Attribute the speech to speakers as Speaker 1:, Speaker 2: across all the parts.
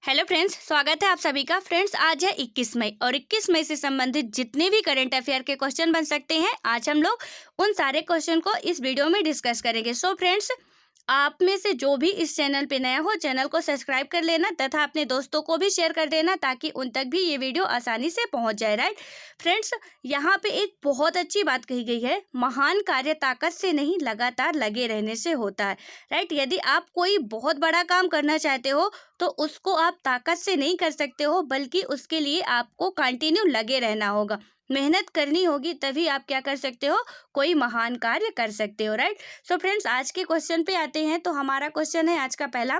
Speaker 1: Hello friends, स्वागत है आप सभी का। फ्रेंड्स, आज है 21 मई और 21 मई से संबंधित जितने भी करंट अफेयर के क्वेश्चन बन सकते हैं, आज हम लोग उन सारे क्वेश्चन को इस वीडियो में डिस्कस करेंगे। सो फ्रेंड्स, आप में से जो भी इस चैनल पे नया हो, चैनल को सब्सक्राइब कर लेना तथा अपने दोस्तों को भी शेयर कर देना ताकि उन तक भी ये वीडियो आसानी से पहुंच जाए। राइट फ्रेंड्स, यहाँ पे एक बहुत अच्छी बात कही गई है, महान कार्य ताकत से नहीं लगातार लगे रहने से होता है। राइट, यदि आप कोई बहुत बड़ा काम करना चाहते हो तो उसको आप ताकत से नहीं कर सकते हो, बल्कि उसके लिए आपको कंटिन्यू लगे रहना होगा, मेहनत करनी होगी, तभी आप क्या कर सकते हो, कोई महान कार्य कर सकते हो। राइट। सो फ्रेंड्स, आज के क्वेश्चन पे आते हैं। तो हमारा क्वेश्चन है आज का पहला,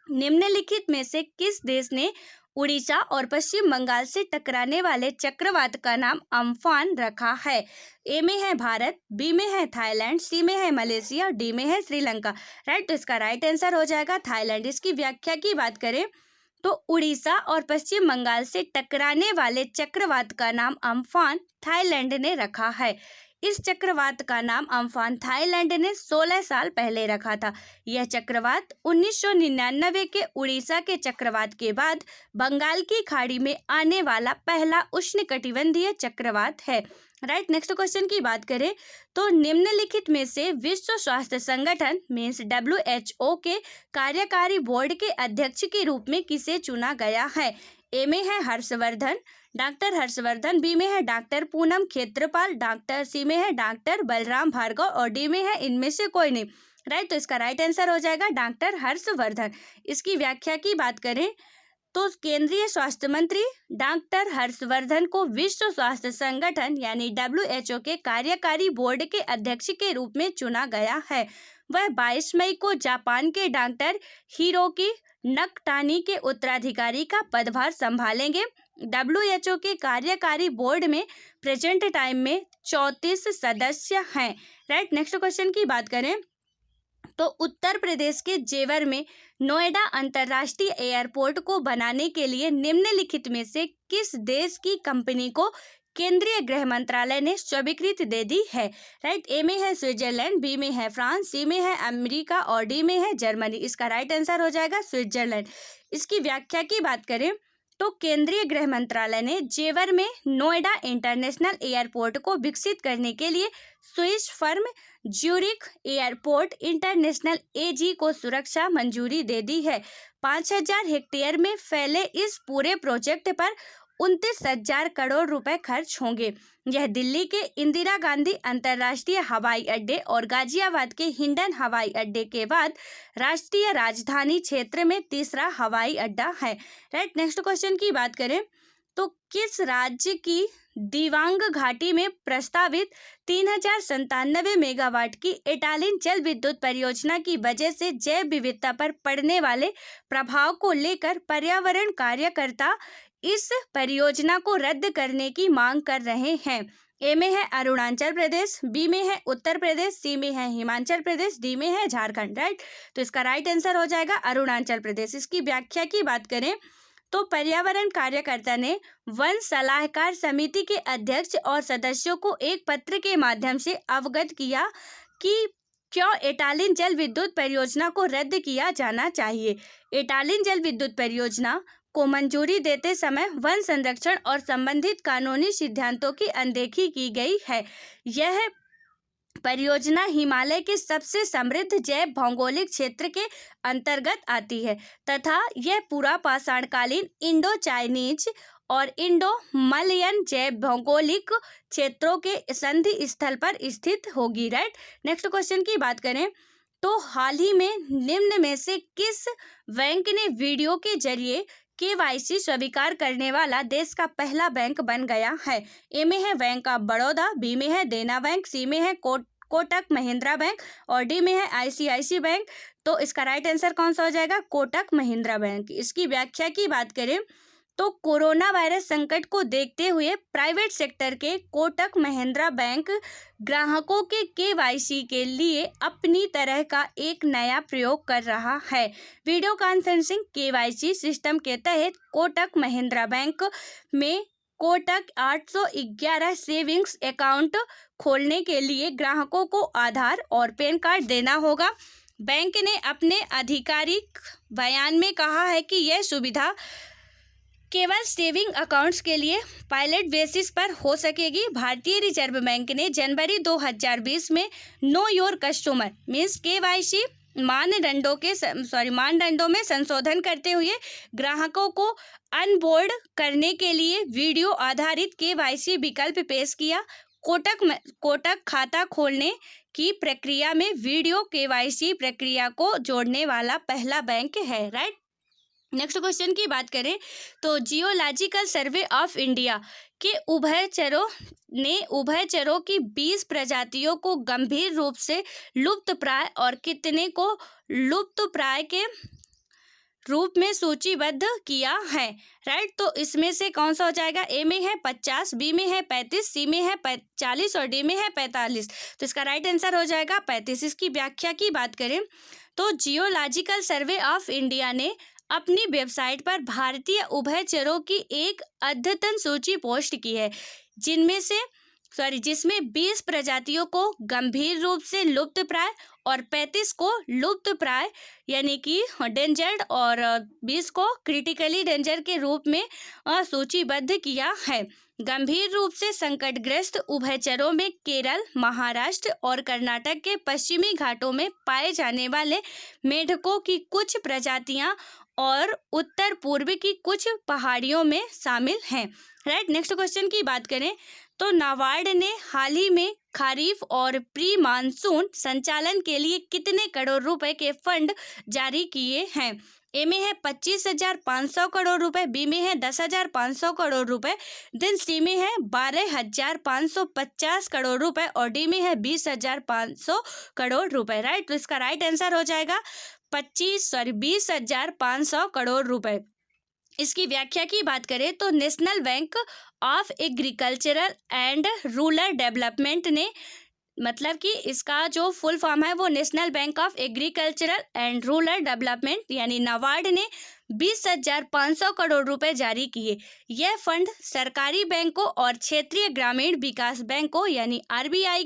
Speaker 1: निम्नलिखित में से किस देश ने उड़ीसा और पश्चिम बंगाल से टकराने वाले चक्रवात का नाम अम्फान रखा है? ए में है भारत, बी में है थाईलैंड, सी में है मलेशिया, डी में है श्रीलंका। राइट, तो इसका राइट आंसर हो जाएगा थाईलैंड। इसकी व्याख्या की बात करें तो उड़ीसा और पश्चिम बंगाल से टकराने वाले चक्रवात का नाम अम्फान थाईलैंड ने रखा है। इस चक्रवात का नाम अम्फान थाईलैंड ने 16 साल पहले रखा था। यह चक्रवात 1999 के उड़ीसा के चक्रवात के बाद बंगाल की खाड़ी में आने वाला पहला उष्णकटिबंधीय चक्रवात है। राइट, नेक्स्ट क्वेश्चन की बात करें तो निम्नलिखित में से विश्व स्वास्थ्य संगठन मीन्स WHO के कार्यकारी बोर्ड के अध्यक्ष के रूप में किसे चुना गया है? ए में है हर्षवर्धन, डॉक्टर हर्षवर्धन, बी में है doctor Poonam Khetrapal, doctor C में है डॉक्टर बलराम भार्गव और डी में है इनमें से कोई नहीं। राइट, तो इसका राइट आंसर हो जाएगा डॉक्टर हर्षवर्धन। इसकी व्याख्या की बात करें तो केंद्रीय स्वास्थ्य मंत्री डॉक्टर हर्षवर्धन को विश्व स्वास्थ्य संगठन यानी WHO के कार्यकारी बोर्ड के अध्यक्ष के रूप में चुना गया है। वह 22 मई को जापान के डॉक्टर हिरोकी नकटानी के उत्तराधिकारी का पदभार संभालेंगे। WHO के कार्यकारी बोर्ड में प्रेजेंट टाइम में 34 सदस्य हैं। राइट, नेक्स्ट क्वेश्चन की बात करें तो उत्तर प्रदेश के जेवर में नोएडा अंतर्राष्ट्रीय एयरपोर्ट को बनाने के लिए निम्नलिखित में से किस देश की कंपनी को केंद्रीय गृह मंत्रालय ने स्वीकृति दे दी है? राइट, ए में है स्विट्जरलैंड, बी में है फ्रांस, सी में है अमेरिका और डी में है जर्मनी। इसका राइट आंसर हो जाएगा स्विट्जरलैंड। इसकी व्याख्या की बात करें तो केंद्रीय गृह मंत्रालय ने जेवर में नोएडा इंटरनेशनल एयरपोर्ट को विकसित करने के लिए Swiss firm Zurich airport international AG को सुरक्षा मंजूरी दे दी है। 5000 हेक्टेयर में फैले इस पूरे प्रोजेक्ट पर 29,000 करोड़ रुपए खर्च होंगे। यह दिल्ली के इंदिरा गांधी अंतर्राष्ट्रीय हवाई अड्डे और गाजियाबाद के हिंडन हवाई अड्डे के बाद राष्ट्रीय राजधानी क्षेत्र में तीसरा हवाई अड्डा है। राइट, नेक्स्ट क्वेश्चन की बात करें तो किस राज्य की दिवांग घाटी में प्रस्तावित 3097 मेगावाट की एटालिन जल विद्युत परियोजना की वजह से जैव विविधता पर पड़ने वाले प्रभाव को लेकर पर्यावरण कार्यकर्ता इस परियोजना को रद्द करने की मांग कर रहे हैं? ए में है अरुणाचल प्रदेश, बी में है उत्तर प्रदेश, सी में है हिमाचल प्रदेश, डी में है झारखंड। राइट, तो इसका राइट आंसर हो जाएगा अरुणाचल प्रदेश। इसकी व्याख्या की बात करें तो पर्यावरण कार्यकर्ता ने वन सलाहकार समिति के अध्यक्ष और सदस्यों को एक पत्र के माध्यम से अवगत किया कि क्यों एटालिन जल विद्युत परियोजना को रद्द किया जाना चाहिए। एटालिन जल विद्युत परियोजना को मंजूरी देते समय वन संरक्षण और संबंधित कानूनी सिद्धांतों की अनदेखी की गई है। यह परियोजना हिमालय के सबसे समृद्ध जैव भौगोलिक क्षेत्र के अंतर्गत आती है तथा यह पूरा पाषाणकालीन इंडो चाइनीज और इंडो मलयन जैव भौगोलिक क्षेत्रों के संधि स्थल पर स्थित होगी। राइट, नेक्स्ट क्वेश्चन की बात करें तो हाल ही में निम्न में से किस बैंक ने वीडियो के जरिए KYC स्वीकार करने वाला देश का पहला बैंक बन गया है? ए में है बैंक ऑफ बड़ौदा, बी में है देना बैंक, सी में है कोटक महिंद्रा बैंक और डी में है ICICI बैंक। तो इसका राइट आंसर कौन सा हो जाएगा? कोटक महिंद्रा बैंक। इसकी व्याख्या की बात करें तो कोरोना वायरस संकट को देखते हुए प्राइवेट सेक्टर के कोटक महिंद्रा बैंक ग्राहकों के KYC के लिए अपनी तरह का एक नया प्रयोग कर रहा है। वीडियो कॉन्फ्रेंसिंग KYC सिस्टम के तहत कोटक महिंद्रा बैंक में कोटक 811 सेविंग्स अकाउंट खोलने के लिए ग्राहकों को आधार और पैन कार्ड देना होगा। बैंक ने अपने आधिकारिक बयान में कहा है कि यह सुविधा केवल सेविंग अकाउंट्स के लिए पायलट बेसिस पर हो सकेगी। भारतीय रिजर्व बैंक ने जनवरी 2020 में know your customer means KYC मानदंडों में संशोधन करते हुए ग्राहकों को अनबोर्ड करने के लिए वीडियो आधारित KYC विकल्प पेश किया। कोटक खाता खोलने की प्रक्रिया में वीडियो KYC प्रक्रिया को जोड़ने वाला पहला बैंक है। राइट, नेक्स्ट क्वेश्चन की बात करें तो जियोलॉजिकल सर्वे ऑफ इंडिया के उभयचरों की 20 प्रजातियों को गंभीर रूप से लुप्तप्राय और कितने को लुप्तप्राय के रूप में सूचीबद्ध किया है। राइट, तो इसमें से कौन सा हो जाएगा? ए में है 50, बी में है 35, सी में है 40 और डी में है 45। तो इसका राइट आंसर हो जाएगा 35। इसकी व्याख्या की बात करें तो जियोलॉजिकल सर्वे ऑफ इंडिया ने अपनी वेबसाइट पर भारतीय उभयचरों की एक अद्यतन सूची पोस्ट की है जिसमें 20 प्रजातियों को गंभीर रूप से लुप्तप्राय और 35 को लुप्तप्राय यानी कि डेंजर्ड और 20 को क्रिटिकली डेंजर के रूप में सूचीबद्ध किया है। गंभीर रूप से संकटग्रस्त उभयचरों में केरल, महाराष्ट्र और कर्नाटक के पश्चिमी घाटों में पाए जाने वाले मेंढकों की कुछ प्रजातियां और उत्तर पूर्व की कुछ पहाड़ियों में शामिल हैं। राइट, नेक्स्ट क्वेश्चन की बात करें तो नाबार्ड ने हाल ही में खरीफ और प्री मानसून संचालन के लिए कितने करोड़ रुपए के फंड जारी किए हैं? ए में है 25,500 करोड़ रुपए, बी में है 10,500 करोड़ रुपए, देन सी में है 12,550 करोड़ रुपए और डी में है 20,500 करोड़ रुपए। राइट, तो इसका राइट आंसर हो जाएगा 20,500 करोड़ रुपए। इसकी व्याख्या की बात करें तो national bank of agricultural and rural development ने मतलब कि इसका जो फुल फॉर्म है वो national bank of agricultural and rural development यानी नाबार्ड ने 20,500 करोड़ रुपए जारी किए। यह फंड सरकारी बैंकों और क्षेत्रीय ग्रामीण विकास बैंकों यानी आरबीआई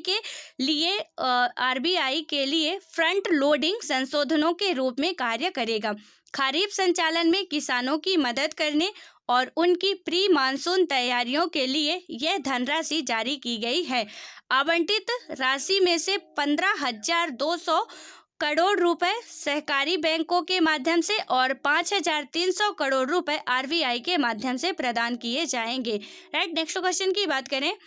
Speaker 1: के लिए फ्रंट लोडिंग संशोधनों के रूप में कार्य करेगा। खरीफ संचालन में किसानों की मदद करने और उनकी प्री मानसून तैयारियों के लिए यह धनराशि जारी की गई है। आवंटित राशि में से 15,200 करोड़ रुपए सहकारी बैंकों के माध्यम से और 5,300 करोड़ रुपए आरबीआई के माध्यम से प्रदान किए जाएंगे। राइट, नेक्स्ट क्वेश्चन की बात करें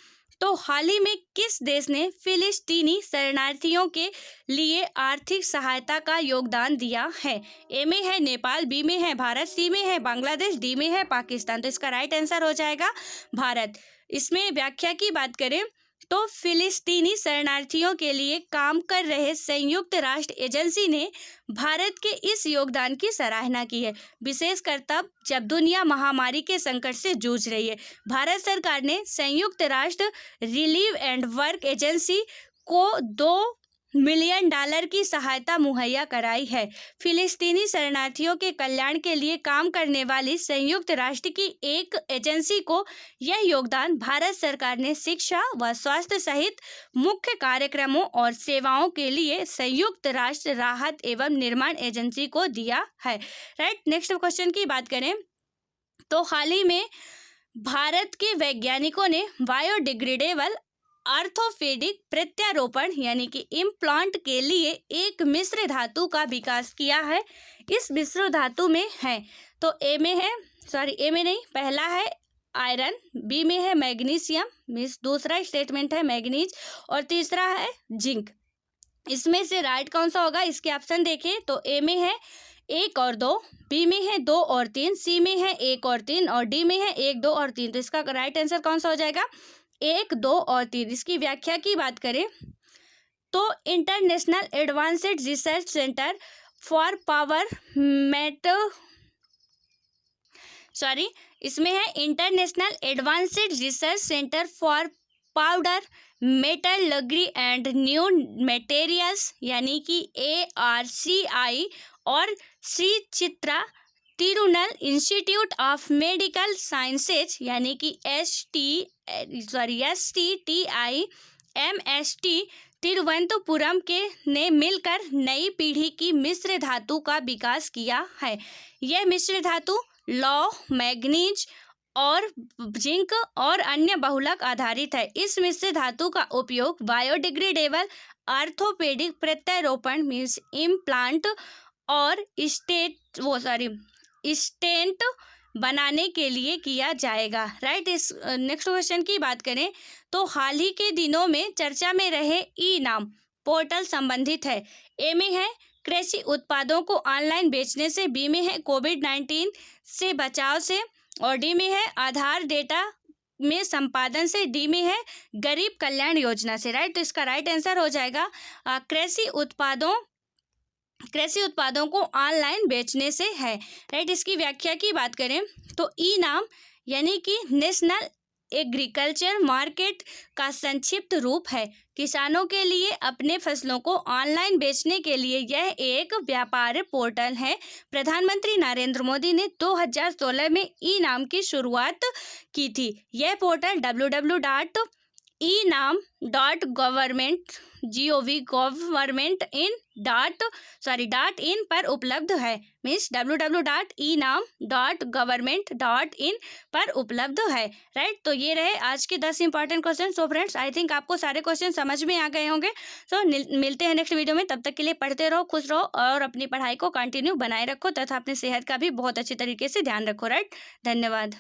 Speaker 1: तो हाल ही में किस देश ने फिलिस्तीनी शरणार्थियों के लिए आर्थिक सहायता का योगदान दिया है? ए में है नेपाल, बी में है भारत, सी में है बांग्लादेश, डी में है पाकिस्तान। तो इसका राइट आंसर हो जाएगा भारत। इसमें व्याख्या की बात करें तो फिलिस्तीनी शरणार्थियों के लिए काम कर रहे संयुक्त राष्ट्र एजेंसी ने भारत के इस योगदान की सराहना की है, विशेषकर तब जब दुनिया महामारी के संकट से जूझ रही है। भारत सरकार ने संयुक्त राष्ट्र रिलीफ एंड वर्क एजेंसी को $2 मिलियन की सहायता मुहैया कराई है। फिलिस्तीनी शरणार्थियों के कल्याण के लिए काम करने वाली संयुक्त राष्ट्र की एक एजेंसी को यह योगदान भारत सरकार ने शिक्षा व स्वास्थ्य सहित मुख्य कार्यक्रमों और सेवाओं के लिए संयुक्त राष्ट्र राहत एवं निर्माण एजेंसी को दिया है। राइट, नेक्स्ट क्वेश्चन की बात करें तो हाल ही में भारत के वैज्ञानिकों ने बायोडिग्रेडेबल ऑर्थोपेडिक प्रत्यारोपण यानी कि इम्प्लांट के लिए एक मिश्र धातु का विकास किया है। इस मिश्र धातु में है तो ए में नहीं, पहला है आयरन, बी में है मैग्नीशियम मीन्स दूसरा स्टेटमेंट है मैग्नीज और तीसरा है जिंक। इसमें से राइट कौन सा होगा? इसके ऑप्शन देखें तो ए में है 1 और 2, बी में है 2 और 3, सी में है 1 और 3 और डी में है 1, 2 और 3। तो इसका राइट आंसर कौन सा हो जाएगा? 1, 2 और 3। इसकी व्याख्या की बात करें तो international advanced research centre for इसमें है international advanced research centre for powder metallurgy and new materials यानी कि ARCI और Shri Chitra Tirunal institute of medical sciences यानी कि STTI MST तिरुवनंतपुरम के ने मिलकर नई पीढ़ी की मिश्र धातु का विकास किया है। यह मिश्र धातु लौह, मैग्नीज और जिंक और अन्य बहुलक आधारित है। इस मिश्र धातु का उपयोग बायोडिग्रेडेबल ऑर्थोपेडिक प्रत्यारोपण मीन्स इम्प्लांट और स्टेंट बनाने के लिए किया जाएगा। राइट। इस नेक्स्ट क्वेश्चन की बात करें तो हाल ही के दिनों में चर्चा में रहे ई नाम पोर्टल संबंधित है। ए में है कृषि उत्पादों को ऑनलाइन बेचने से, बी में है कोविड-19 से बचाव से, और डी में है आधार डेटा में संपादन से, डी में है गरीब कल्याण योजना से। राइट। तो इसका राइट आंसर हो जाएगा कृषि उत्पादों को ऑनलाइन बेचने से है। राइट। इसकी व्याख्या की बात करें तो ई नाम यानी कि नेशनल एग्रीकल्चर मार्केट का संक्षिप्त रूप है। किसानों के लिए अपने फसलों को ऑनलाइन बेचने के लिए यह एक व्यापार पोर्टल है। प्रधानमंत्री नरेंद्र मोदी ने 2016 में ई नाम की शुरुआत की थी। यह पोर्टल www.enam.government.in पर उपलब्ध है। मीन्स www.enam.government.in पर उपलब्ध है। राइट। तो ये रहे आज के 10 important question. So friends, I think आपको सारे क्वेश्चन समझ में आ गए होंगे। सो मिलते हैं नेक्स्ट वीडियो में। तब तक के लिए पढ़ते रहो, खुश रहो और अपनी पढ़ाई को कंटिन्यू बनाए रखो तथा अपनी सेहत का भी बहुत अच्छी तरीके से ध्यान रखो। राइट। धन्यवाद।